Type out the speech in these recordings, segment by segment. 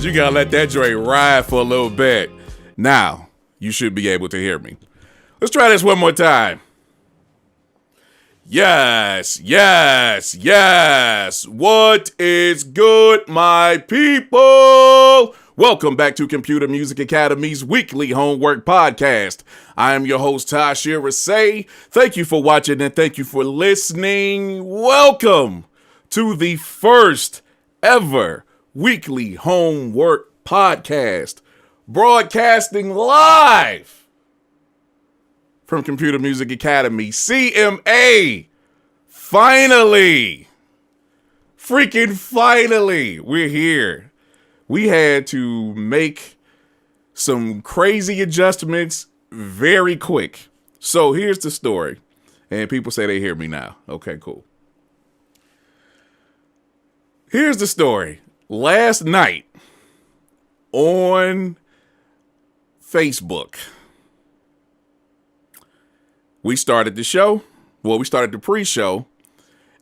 you gotta let that joint ride for a little bit. Now, you should be able to hear me. Let's try this one more time. Yes, yes, yes. What is good, my people? Welcome back to Computer Music Academy's weekly homework podcast. I am your host, Tashir Rasay. Thank you for watching and thank you for listening. Welcome to the first ever weekly homework podcast, broadcasting live from Computer Music Academy, CMA. Finally, freaking finally, we're here. We had to make some crazy adjustments very quick. So here's the story. And people say they hear me now. Okay, cool. Here's the story. Last night on Facebook, we started the show. Well, we started the pre-show,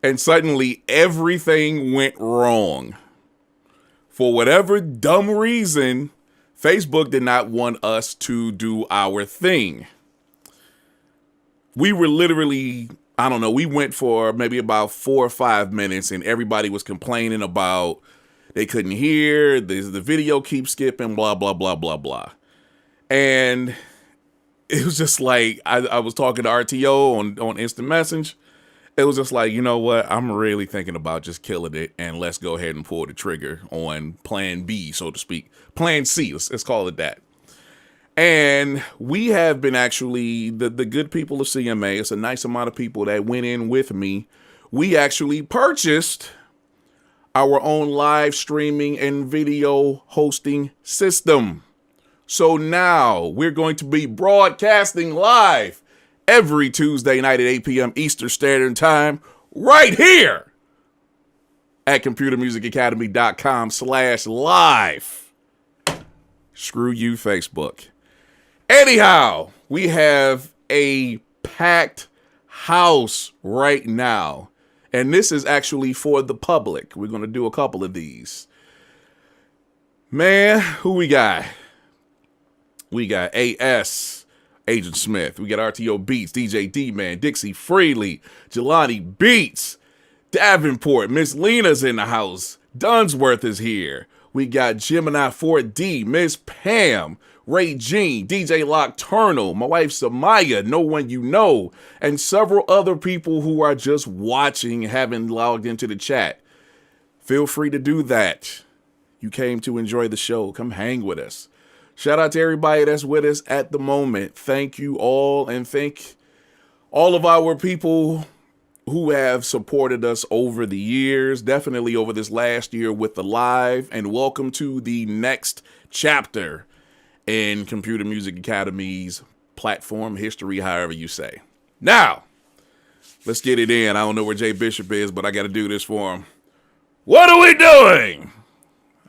and suddenly everything went wrong. For whatever dumb reason, Facebook did not want us to do our thing. We were literally, I don't know, we went for maybe about 4 or 5 minutes, and everybody was complaining about they couldn't hear, the video keeps skipping, blah, blah, blah, blah, blah. And it was just like, I was talking to RTO on Instant Message. It was just like, you know what? I'm really thinking about just killing it, and let's go ahead and pull the trigger on plan B, so to speak. Plan C, let's call it that. And we have been actually, the good people of CMA, it's a nice amount of people that went in with me. We actually purchased our own live streaming and video hosting system. So now we're going to be broadcasting live every Tuesday night at 8 p.m. Eastern Standard Time right here at computermusicacademy.com/live. Screw you, Facebook. Anyhow, we have a packed house right now. And this is actually for the public. We're going to do a couple of these. Man, who we got? We got AS, Agent Smith. We got RTO Beats, DJ D-Man, DIXI Freely, Jelani Beats, Davenport, Miss Lena's in the house. Dunsworth is here. We got Gemini 4D, Miss Pam, RayGene, DJ Lockturnal, my wife Samaya, No One You Know, and several other people who are just watching, haven't logged into the chat. Feel free to do that. You came to enjoy the show. Come hang with us. Shout out to everybody that's with us at the moment. Thank you all, and thank all of our people who have supported us over the years, definitely over this last year with the live, and welcome to the next chapter in Computer Music Academy's platform history, however you say. Now, let's get it in. I don't know where Jay Bishop is, but I got to do this for him. What are we doing?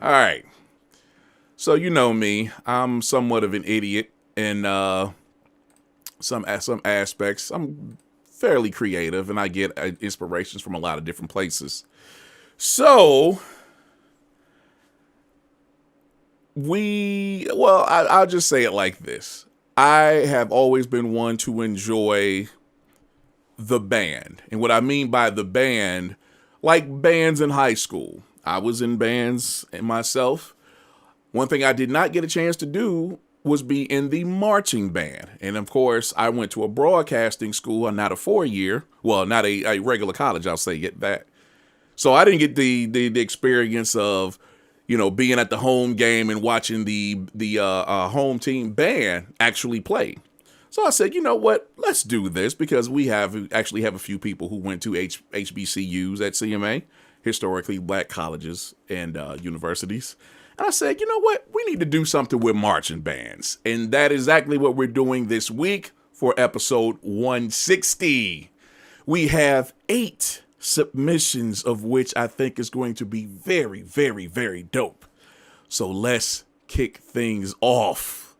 All right. So you know me. I'm somewhat of an idiot in some aspects. I'm fairly creative, and I get inspirations from a lot of different places. So I'll just say it like this. I have always been one to enjoy the band. And what I mean by the band, like bands in high school. I was in bands myself. One thing I did not get a chance to do was be in the marching band. And of course, I went to a broadcasting school, not a 4-year, well, not a regular college, I'll say, get that. So I didn't get the experience of, you know, being at the home game and watching the home team band actually play. So I said, you know what, let's do this, because we actually have a few people who went to HBCUs at CMA, historically black colleges and universities. And I said, you know what, we need to do something with marching bands. And that is exactly what we're doing this week for episode 160. We have 8 submissions, of which I think is going to be very, very, very dope. So let's kick things off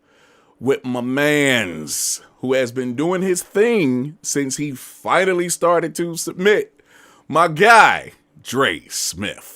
with my mans, who has been doing his thing since he finally started to submit. My guy, Dre Smith.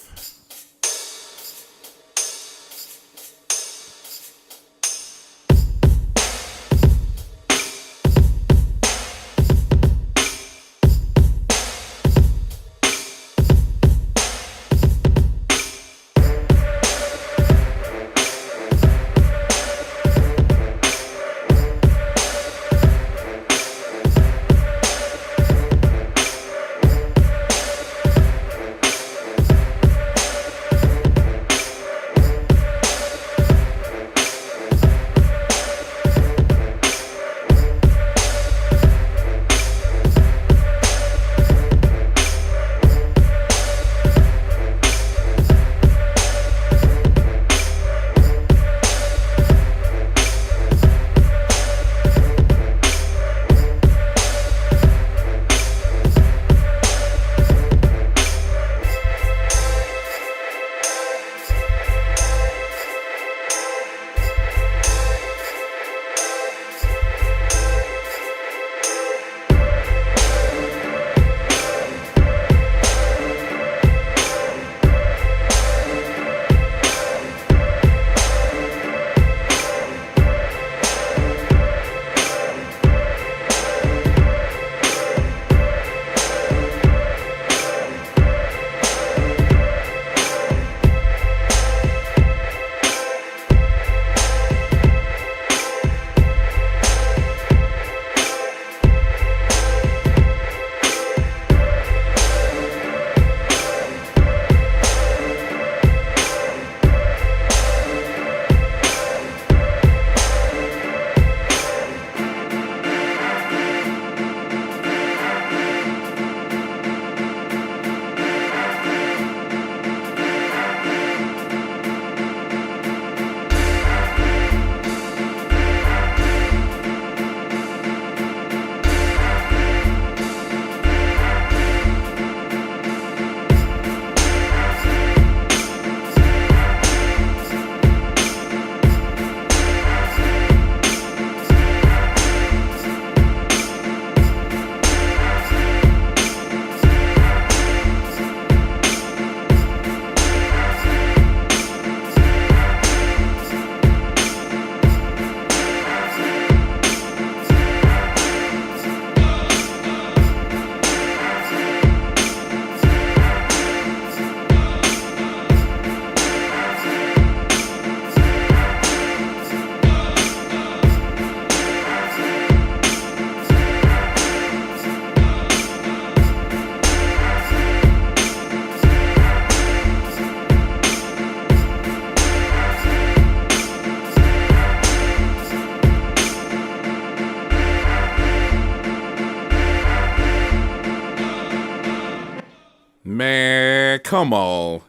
come on.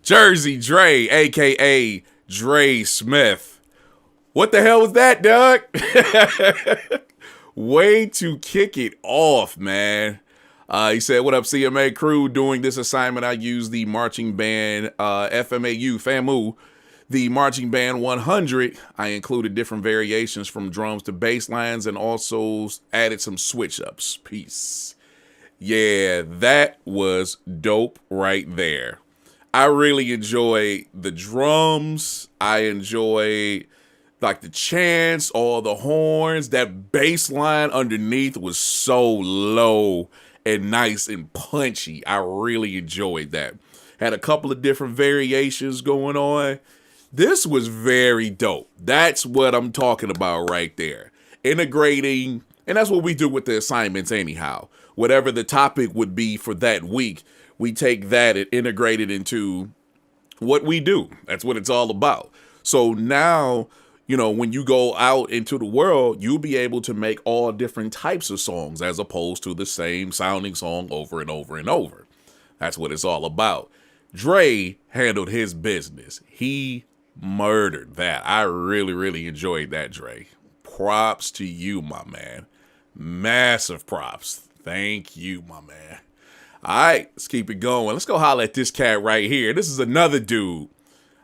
Jersey Dre, a.k.a. Dre Smith. What the hell was that, Doug? Way to kick it off, man. He said, what up, CMA crew? Doing this assignment, I used the marching band FAMU, the marching band 100. I included different variations from drums to bass lines and also added some switch ups. Peace. Yeah, that was dope right there. I really enjoy the drums. I enjoy like the chants, all the horns. That bass line underneath was so low and nice and punchy. I really enjoyed that. Had a couple of different variations going on. This was very dope. That's what I'm talking about right there. Integrating, and that's what we do with the assignments anyhow. Whatever the topic would be for that week, we take that and integrate it into what we do. That's what it's all about. So now, you know, when you go out into the world, you'll be able to make all different types of songs as opposed to the same sounding song over and over and over. That's what it's all about. Dre handled his business. He murdered that. I really, really enjoyed that, Dre. Props to you, my man. Massive props. Thank you, my man. All right, let's keep it going. Let's go holler at this cat right here. This is another dude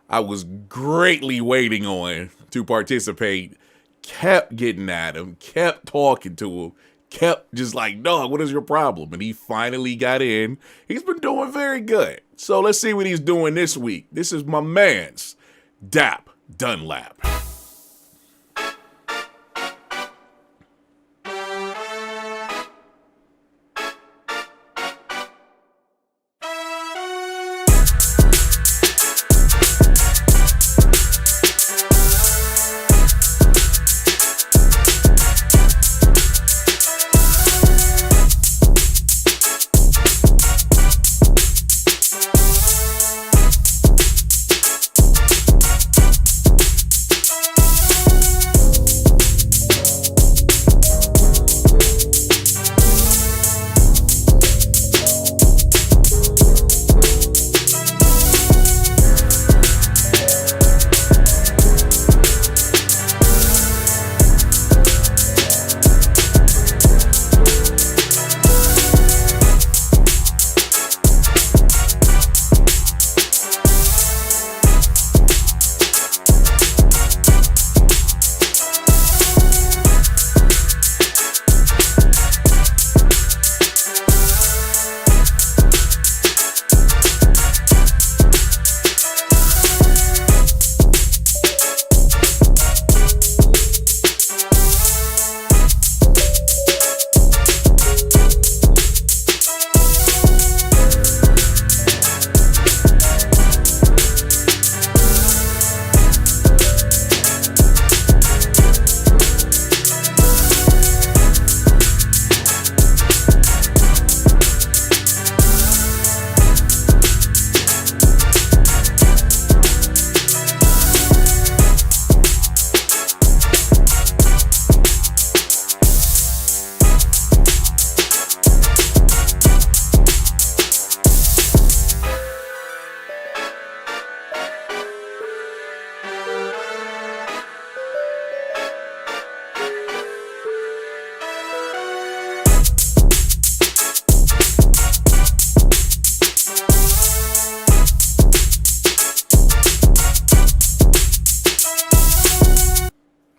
I was greatly waiting on to participate. Kept getting at him, kept talking to him, kept just like, dog, what is your problem? And he finally got in. He's been doing very good. So let's see what he's doing this week. This is my man's Dunlap.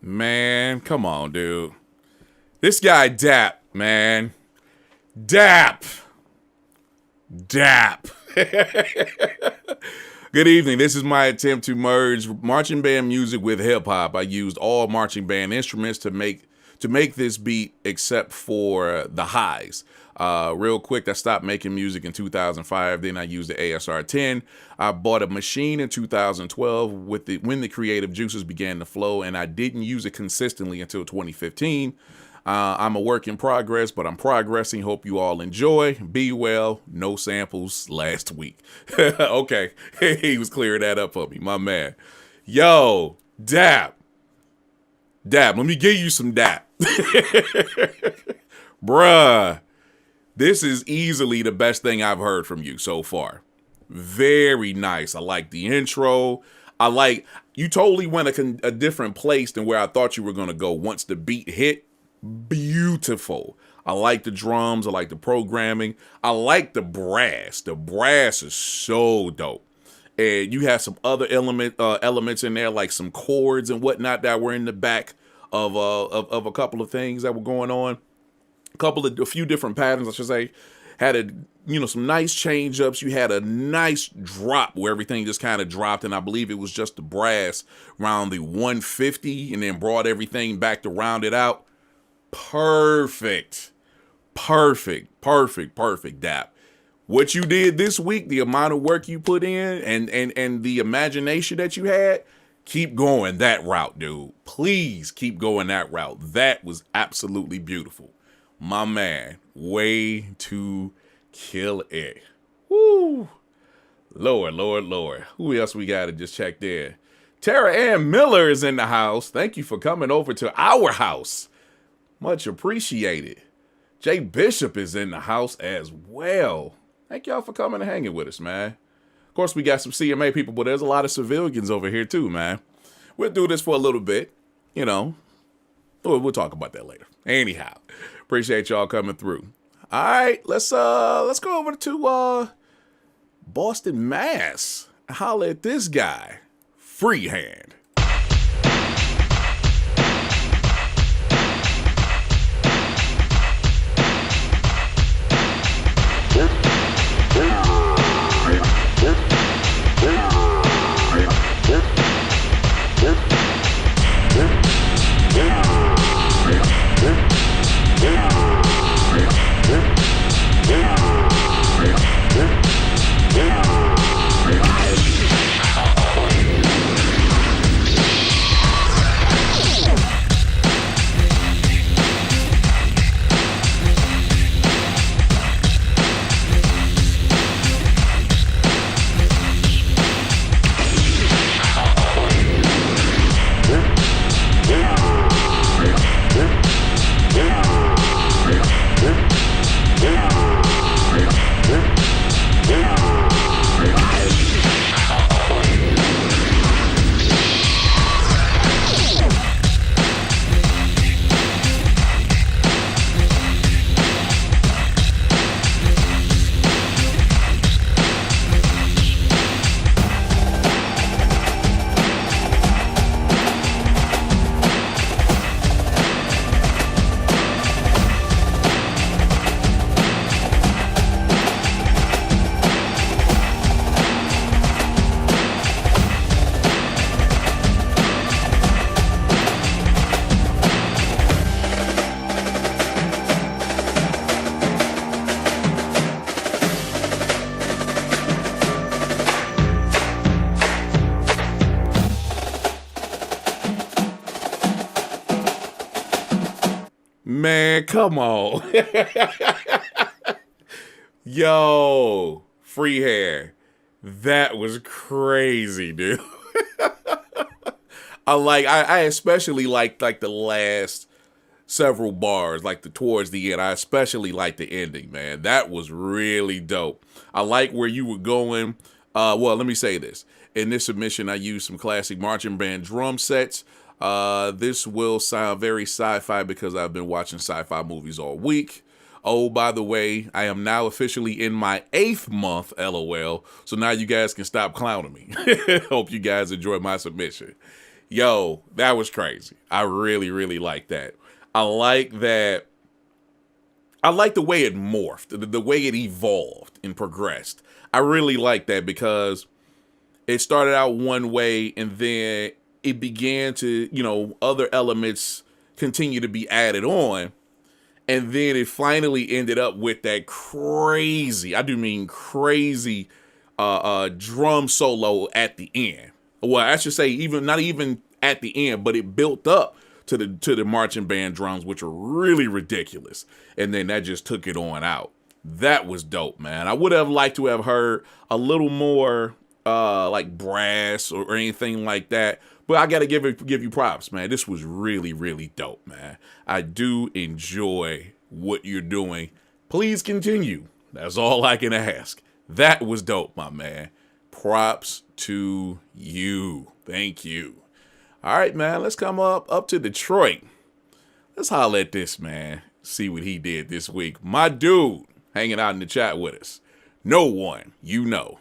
Man, come on, dude. This guy Dap, man. Dap. Good evening. This is my attempt to merge marching band music with hip hop. I used all marching band instruments to make this beat except for the highs. Real quick, I stopped making music in 2005. Then I used the ASR 10. I bought a machine in 2012 when the creative juices began to flow, and I didn't use it consistently until 2015. I'm a work in progress, but I'm progressing. Hope you all enjoy. Be well. No samples last week. Okay. He was clearing that up for me, my man. Yo, Dap, let me give you some Dap. Bruh, this is easily the best thing I've heard from you so far. Very nice. I like the intro. I like, you totally went a different place than where I thought you were going to go once the beat hit. Beautiful. I like the drums. I like the programming. I like the brass. The brass is so dope. And you have some other elements in there, like some chords and whatnot that were in the back of a couple of things that were going on. A few different patterns, I should say. Had some nice change ups. You had a nice drop where everything just kind of dropped, and I believe it was just the brass around the 150, and then brought everything back to round it out. Perfect, Dap. What you did this week, the amount of work you put in, and the imagination that you had, keep going that route, dude. Please keep going that route. That was absolutely beautiful. My man, way to kill it. Woo. Lord. Who else we got to just check there? Tara Ann Miller is in the house. Thank you for coming over to our house. Much appreciated. Jay Bishop is in the house as well. Thank y'all for coming and hanging with us, man. Of course, we got some CMA people, but there's a lot of civilians over here too, man. We'll do this for a little bit, We'll talk about that later. Anyhow, appreciate y'all coming through. All right, let's go over to Boston, Mass. Holla at this guy, Freehand. Man, come on. Yo, Freehand. That was crazy, dude. I especially like the last several bars, towards the end. I especially like the ending, man. That was really dope. I like where you were going. Well, let me say this. In this submission, I used some classic marching band drum sets. This will sound very sci-fi because I've been watching sci-fi movies all week. Oh, by the way, I am now officially in my 8th month, LOL. So now you guys can stop clowning me. Hope you guys enjoy my submission. Yo, that was crazy. I really, really like that. I like that. I like the way it morphed, the way it evolved and progressed. I really like that because it started out one way and then it began to, other elements continue to be added on. And then it finally ended up with that crazy, I do mean crazy, drum solo at the end. Well, I should say not even at the end, but it built up to the marching band drums, which are really ridiculous. And then that just took it on out. That was dope, man. I would have liked to have heard a little more like brass or anything like that. But I got to give you props, man. This was really, really dope, man. I do enjoy what you're doing. Please continue. That's all I can ask. That was dope, my man. Props to you. Thank you. All right, man. Let's come up to Detroit. Let's holler at this man. See what he did this week. My dude hanging out in the chat with us. No one you know.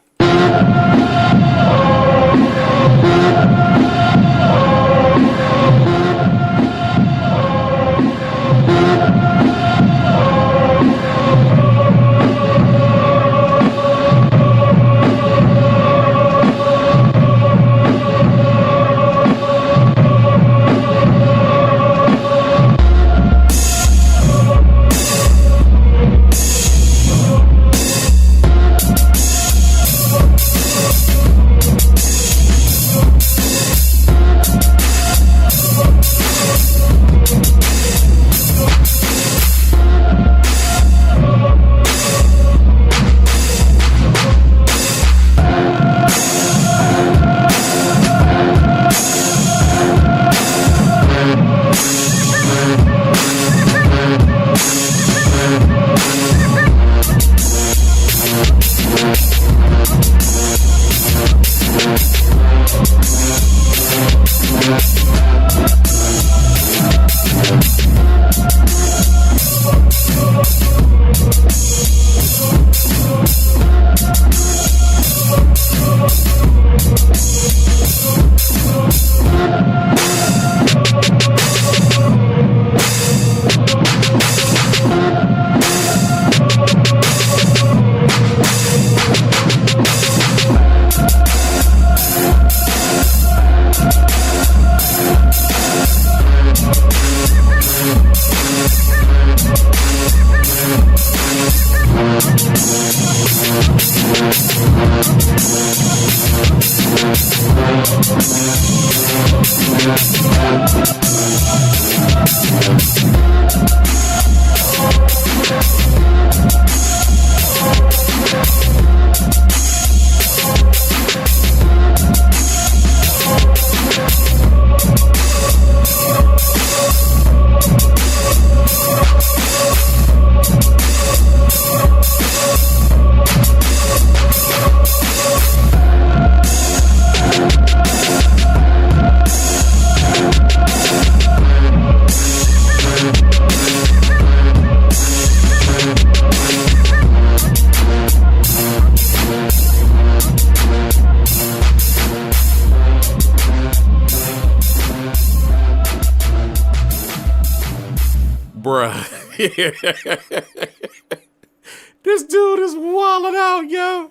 This dude is wilding out, yo.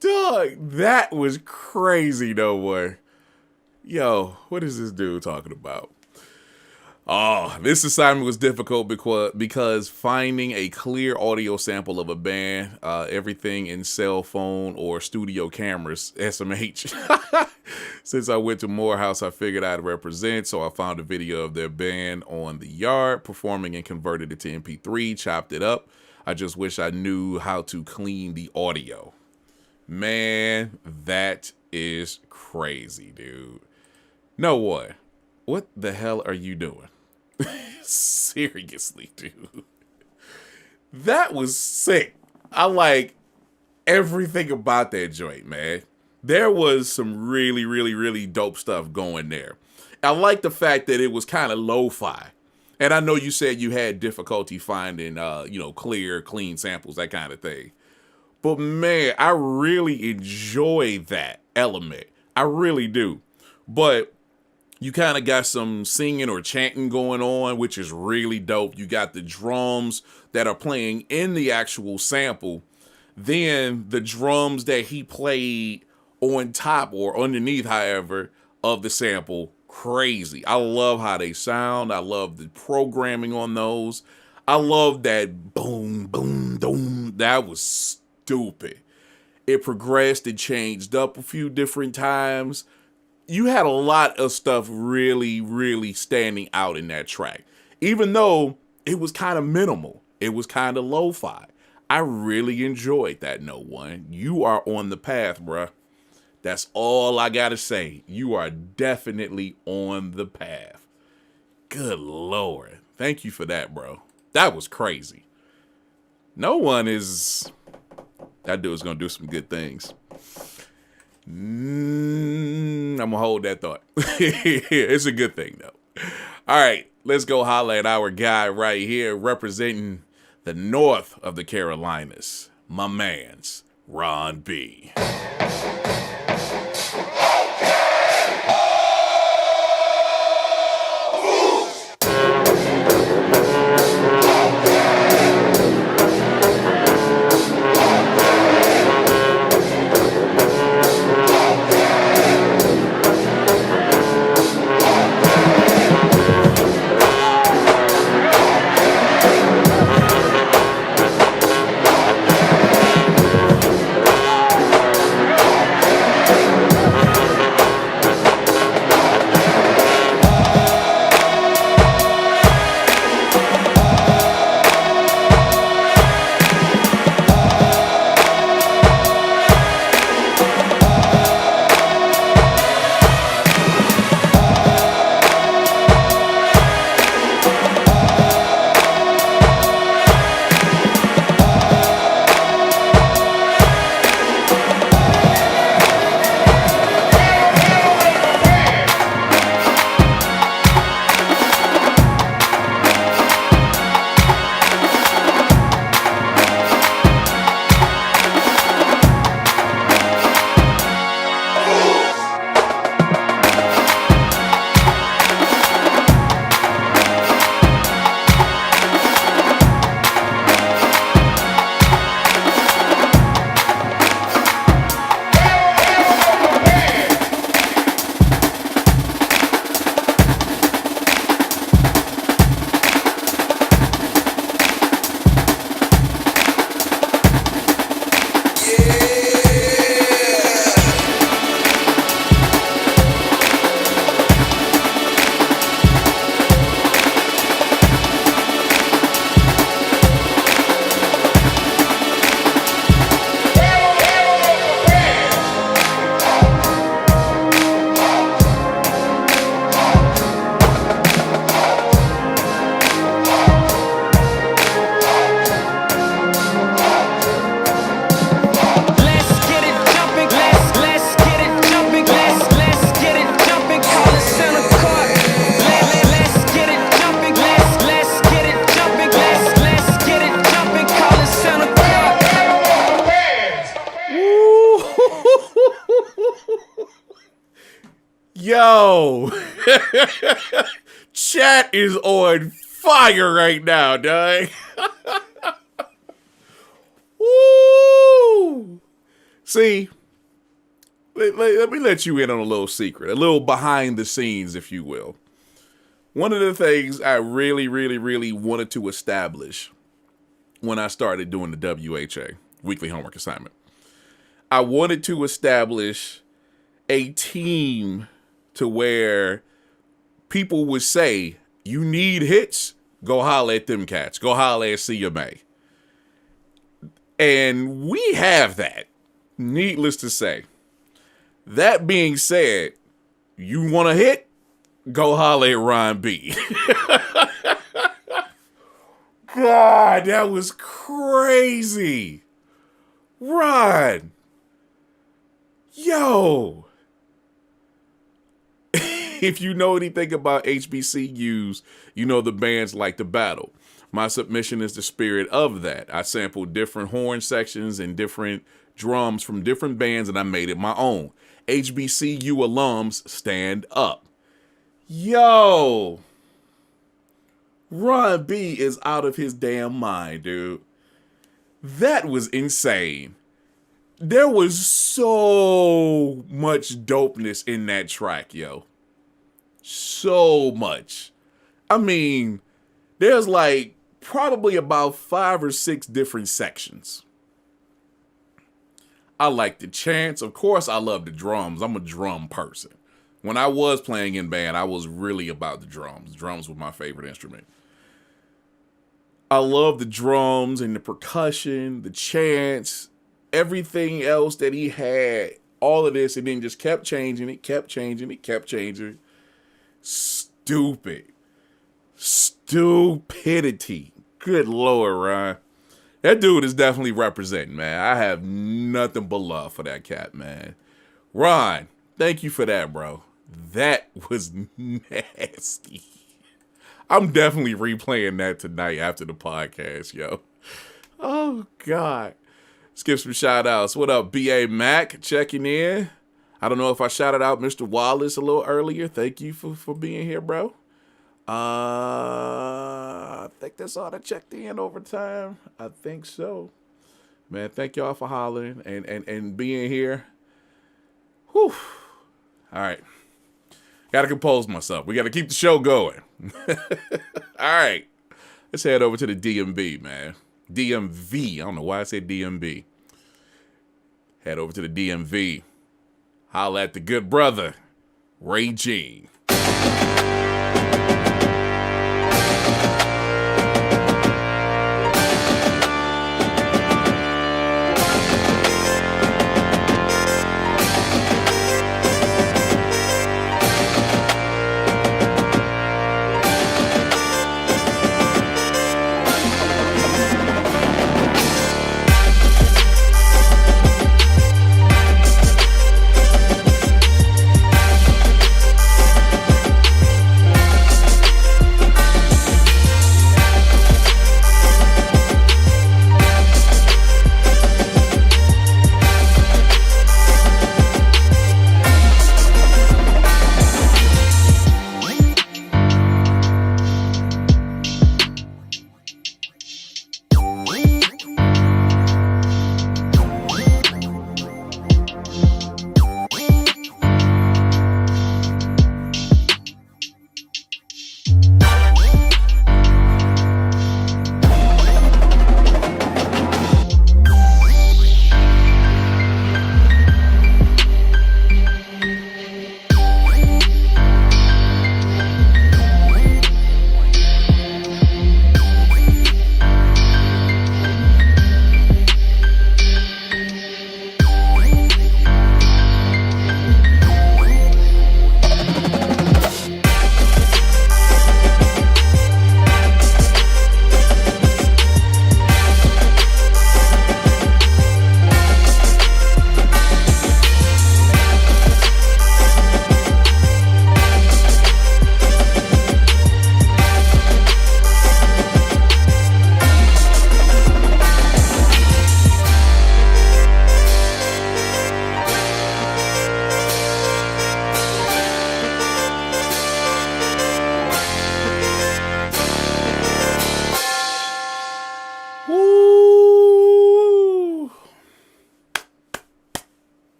Dog, that was crazy, though, boy. Yo, what is this dude talking about? Oh, this assignment was difficult because finding a clear audio sample of a band, everything in cell phone or studio cameras, SMH. Since I went to Morehouse, I figured I'd represent, so I found a video of their band on the yard performing and converted it to MP3, chopped it up. I just wish I knew how to clean the audio. Man, that is crazy, dude. No one. What the hell are you doing? Seriously, dude. That was sick. I like everything about that joint, man. There was some really, really, really dope stuff going there. I like the fact that it was kind of lo-fi. And I know you said you had difficulty finding, clear, clean samples, that kind of thing. But man, I really enjoy that element. I really do. But you kind of got some singing or chanting going on, which is really dope. You got the drums that are playing in the actual sample. Then the drums that he played on top or underneath, however, of the sample. Crazy. I love how they sound. I love the programming on those. I love that boom, boom, boom. That was stupid. It progressed. It changed up a few different times. You had a lot of stuff really, really standing out in that track. Even though it was kind of minimal. It was kind of lo-fi. I really enjoyed that, No One. You are on the path, bruh. That's all I gotta say. You are definitely on the path. Good Lord. Thank you for that, bro. That was crazy. No One is That dude's gonna do some good things. I'm gonna hold that thought. It's a good thing though. All right, let's go holler at our guy right here representing the north of the Carolinas. My man's Ron B. Yo, chat is on fire right now, dog. Woo! See, let me let you in on a little secret, a little behind the scenes, if you will. One of the things I really, really, really wanted to establish when I started doing the WHA, weekly homework assignment, I wanted to establish a team to where people would say, you need hits, go holler at them cats. Go holler at CMA. And we have that, needless to say. That being said, you want a hit, go holler at Ron B. God, that was crazy. Ron. Yo. If you know anything about HBCUs, you know the bands like to battle. My submission is the spirit of that. I sampled different horn sections and different drums from different bands, and I made it my own. HBCU alums, stand up. Yo. Ron B is out of his damn mind, dude. That was insane. There was so much dopeness in that track, yo. So much. I mean, there's like probably about 5 or 6 different sections. I like the chants. Of course, I love the drums. I'm a drum person. When I was playing in band, I was really about the drums. Drums were my favorite instrument. I love the drums and the percussion, the chants, everything else that he had. All of this, and then just kept changing it, kept changing it, kept changing. Stupid. Stupidity. Good Lord, Ryan. That dude is definitely representing, man. I have nothing but love for that cat, man. Ron, thank you for that, bro. That was nasty. I'm definitely replaying that tonight after the podcast, yo. Oh, God. Let's give some shout outs. What up, B.A. Mac checking in? I don't know if I shouted out Mr. Wallace a little earlier. Thank you for being here, bro. I think that's all that checked in over time. I think so. Man, thank y'all for hollering and being here. Whew. All right. Got to compose myself. We got to keep the show going. All right. Let's head over to the DMV, man. DMV. I don't know why I said DMV. Head over to the DMV. Holla at the good brother, RayGene.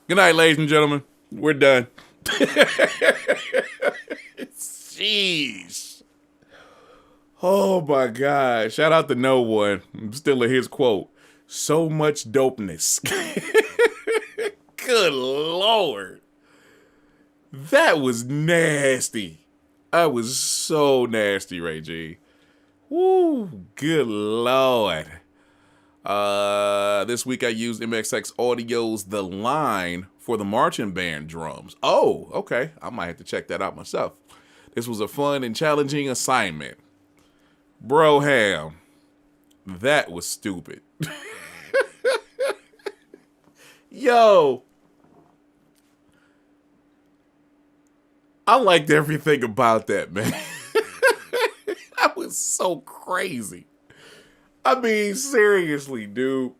Good night, ladies and gentlemen. We're done. Jeez. Oh, my God. Shout out to no one. I'm still at his quote. So much dopeness. Good Lord. That was nasty. That was so nasty, RayGene. Woo. Good Lord. This week I used MXX Audio's The Line for the marching band drums. Oh, okay. I might have to check that out myself. This was a fun and challenging assignment. Bro Ham, that was stupid. Yo. I liked everything about that, man. That was so crazy. I mean, seriously, dude.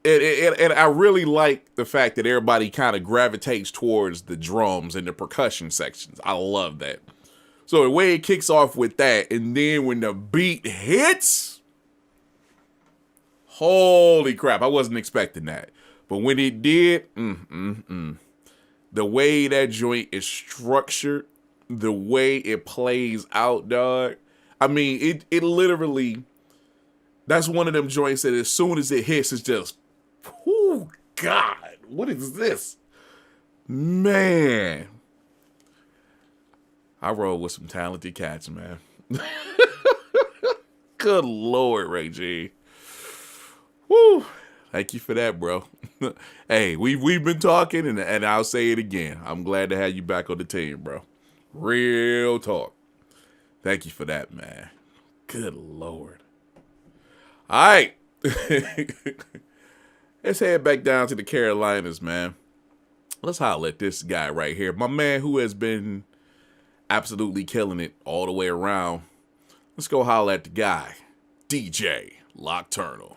And I really like the fact that everybody kind of gravitates towards the drums and the percussion sections. I love that. So the way it kicks off with that, and then when the beat hits, holy crap, I wasn't expecting that. But when it did, the way that joint is structured, the way it plays out, dog. I mean, it literally, that's one of them joints that as soon as it hits, it's just, oh, God, what is this? Man. I roll with some talented cats, man. Good Lord, RayGene. Woo. Thank you for that, bro. Hey, we've been talking, and I'll say it again. I'm glad to have you back on the team, bro. Real talk. Thank you for that, man. Good Lord. All right. Let's head back down to the Carolinas, man. Let's holler at this guy right here. My man who has been absolutely killing it all the way around. Let's go holler at the guy, DJ Lockturnal.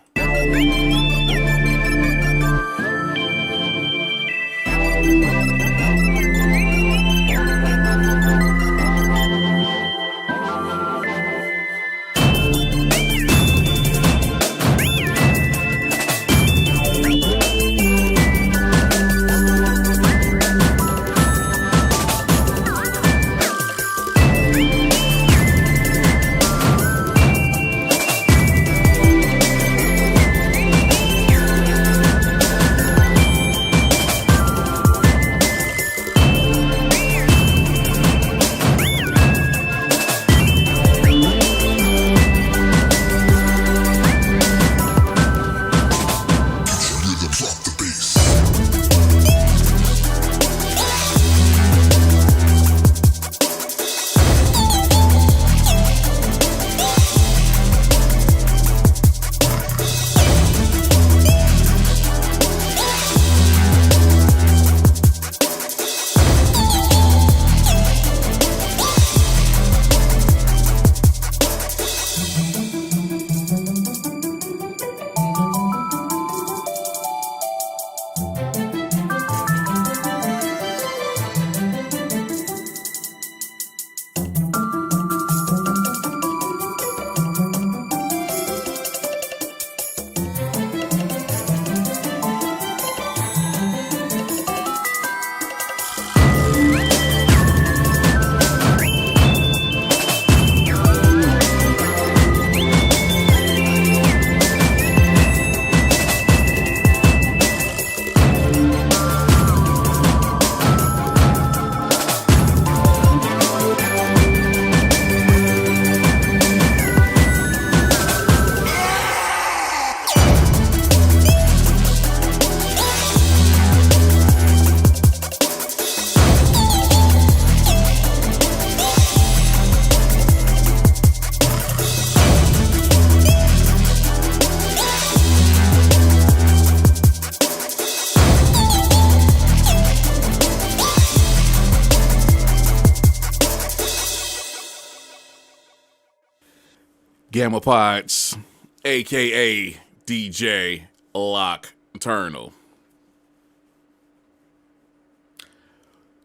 Gamma Pods, a.k.a. DJ Lockturnal.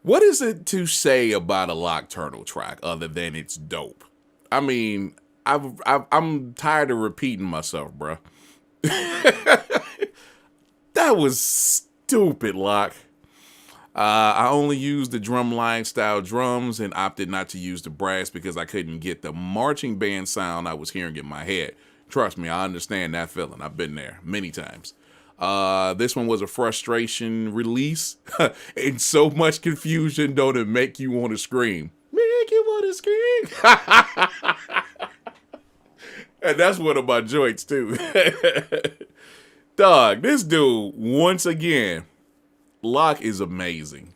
What is it to say about a Lockturnal track other than it's dope? I mean, I'm tired of repeating myself, bro. That was stupid, Lock. I only used the drumline style drums and opted not to use the brass because I couldn't get the marching band sound I was hearing in my head. Trust me, I understand that feeling. I've been there many times. This one was a frustration release and so much confusion, don't it make you want to scream? Make you want to scream? And that's one of my joints too. Dog, this dude, once again, Lock is amazing.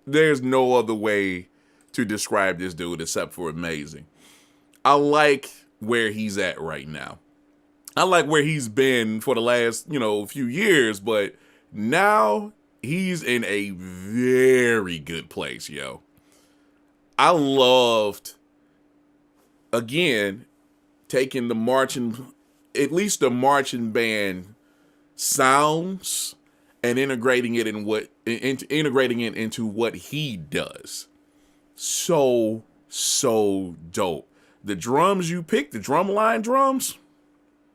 There's no other way to describe this dude except for amazing. I like where he's at right now. I like where he's been for the last, few years, but now he's in a very good place, yo. I loved, again, taking the marching band sounds and integrating it into what he does. So dope. The drums you picked, the drumline drums,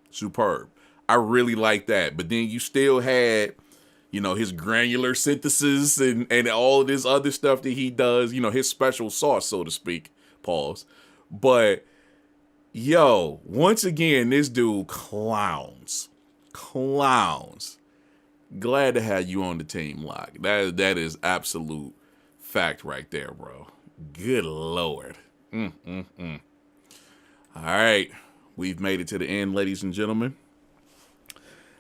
superb. I really like that. But then you still had, his granular synthesis and all of this other stuff that he does, his special sauce, so to speak. Pause. But yo, once again, this dude clowns. Glad to have you on the team, Lock. That is absolute fact right there, bro. Good Lord. All right. We've made it to the end, ladies and gentlemen.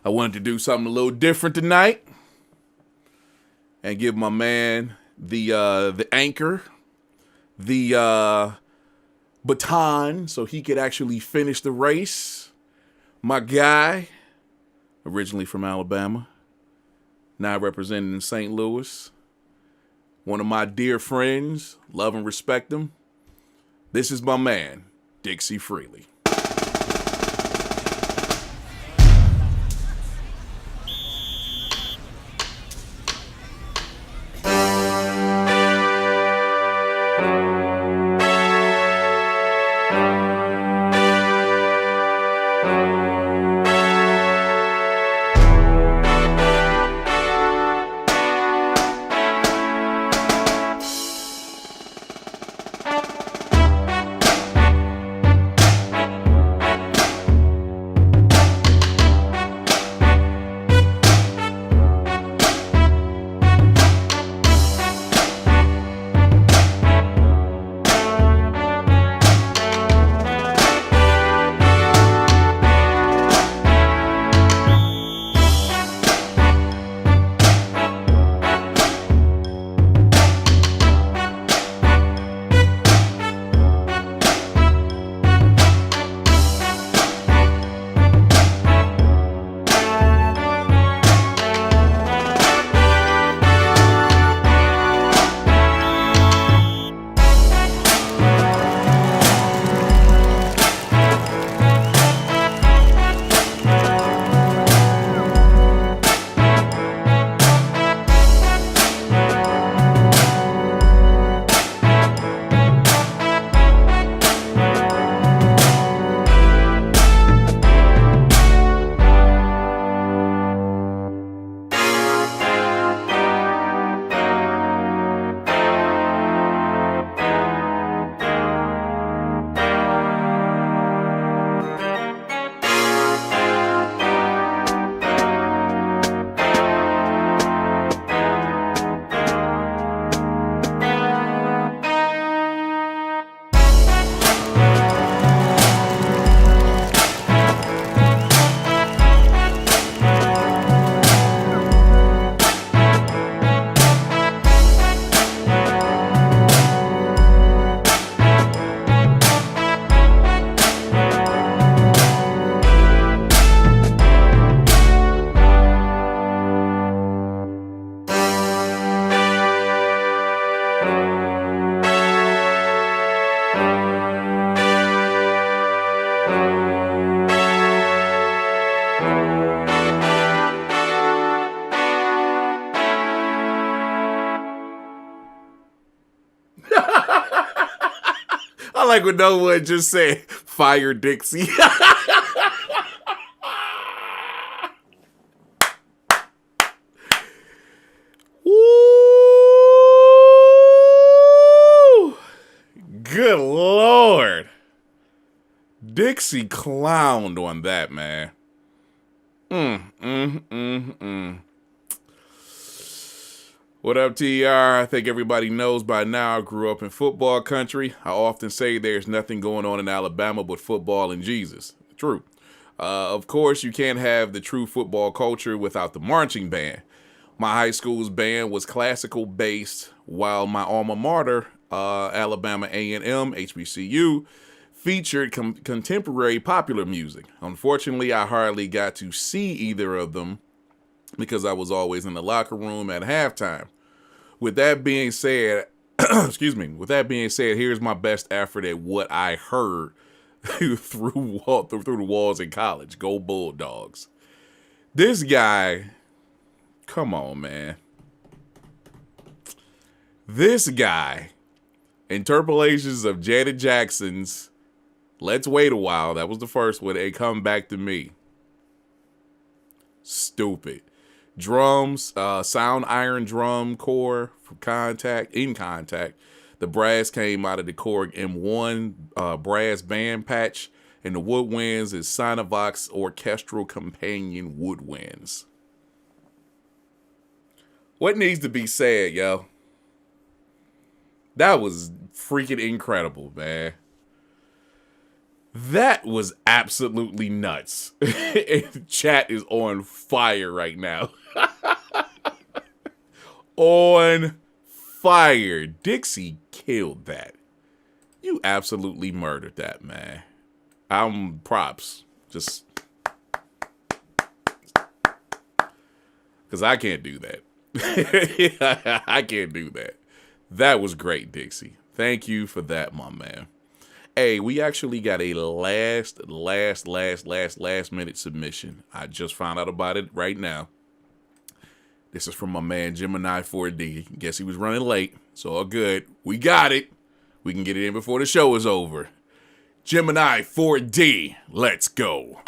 I wanted to do something a little different tonight and give my man the anchor, the baton so he could actually finish the race. My guy, originally from Alabama, now representing in St. Louis. One of my dear friends, love and respect him. This is my man, DIXI Freely. I like when no one just said, fire DIXI. Woo! Good Lord. DIXI clowned on that, man. What up, TR? I think everybody knows by now I grew up in football country. I often say there's nothing going on in Alabama but football and Jesus. True. Of course, you can't have the true football culture without the marching band. My high school's band was classical based, while my alma mater, Alabama A&M, HBCU, featured contemporary popular music. Unfortunately, I hardly got to see either of them because I was always in the locker room at halftime. With that being said, here's my best effort at what I heard through the walls in college. Go Bulldogs. This guy, come on, man. This guy, interpolations of Janet Jackson's Let's Wait a While, that was the first one, and Come Back to Me. Stupid. Drums, sound iron drum core from In Contact. The brass came out of the Korg M1 brass band patch, and the woodwinds is Sinovox Orchestral Companion woodwinds. What needs to be said, yo? That was freaking incredible, man. That was absolutely nuts. Chat is on fire right now. On fire. DIXI killed that. You absolutely murdered that, man. I'm props. Just because I can't do that. I can't do that. That was great, DIXI. Thank you for that, my man. Hey, we actually got a last minute submission. I just found out about it right now. This is from my man Gemini 4D. Guess he was running late, so all good. We got it. We can get it in before the show is over. Gemini 4D, let's go.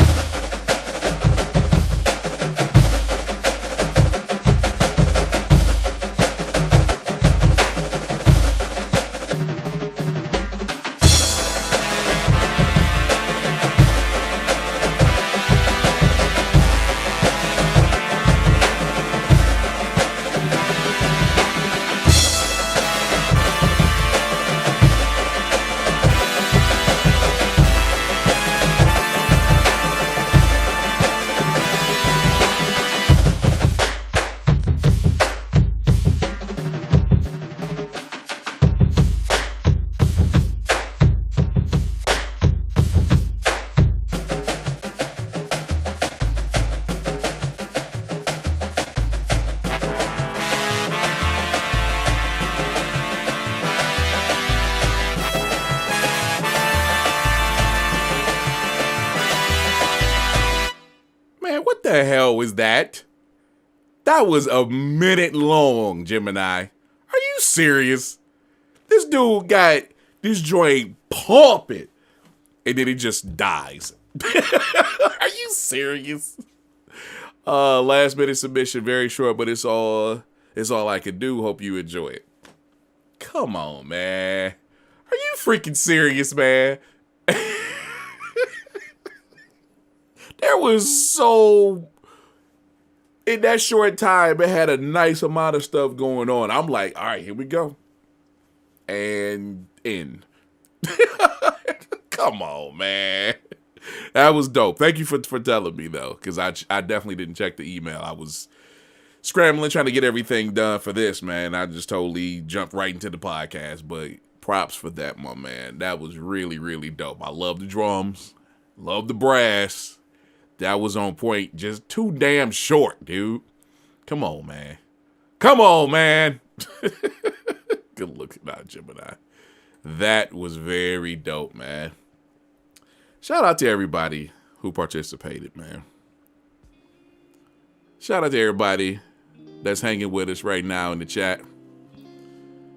What the hell was that? That was a minute long, Gemini. Are you serious? This dude got this joint pumping, and then it just dies. Are you serious? Last minute submission, very short, but it's all I could do. Hope you enjoy it. Come on, man. Are you freaking serious, man? There was so, in that short time, it had a nice amount of stuff going on. I'm like, all right, here we go. And in. Come on, man. That was dope. Thank you for telling me, though, because I definitely didn't check the email. I was scrambling, trying to get everything done for this, man. I just totally jumped right into the podcast, but props for that, my man. That was really, really dope. I love the drums. Love the brass. That was on point. Just too damn short, dude. Come on, man. Come on, man. Good looking out, Gemini. That was very dope, man. Shout out to everybody who participated, man. Shout out to everybody that's hanging with us right now in the chat.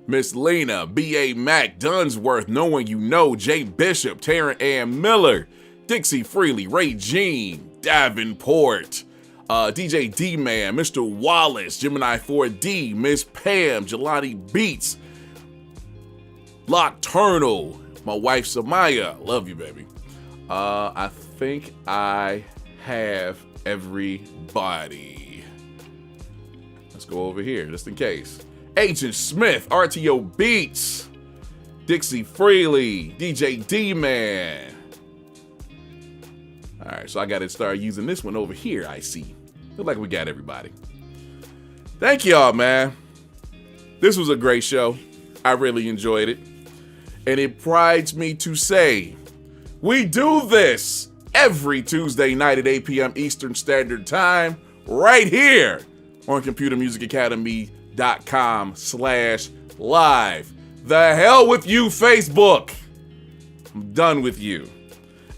Miss Lena, B.A. Mac, Dunsworth, Knowing You Know, Jay Bishop, Taryn Ann Miller, DIXI Freely, RayGene, Davenport, DJ D-Man, Mr. Wallace, Gemini 4D, Miss Pam, Jelani Beats, Lockturnal, my wife Samaya, love you, baby. I think I have everybody. Let's go over here, just in case. Agent Smith, RTO Beats, DIXI Freely, DJ D-Man. All right, so I got to start using this one over here, I see. Look like we got everybody. Thank y'all, man. This was a great show. I really enjoyed it. And it prides me to say, we do this every Tuesday night at 8 p.m. Eastern Standard Time, right here on computermusicacademy.com/live. The hell with you, Facebook. I'm done with you.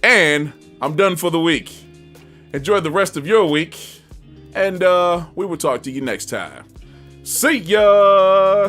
And I'm done for the week. Enjoy the rest of your week, and we will talk to you next time. See ya!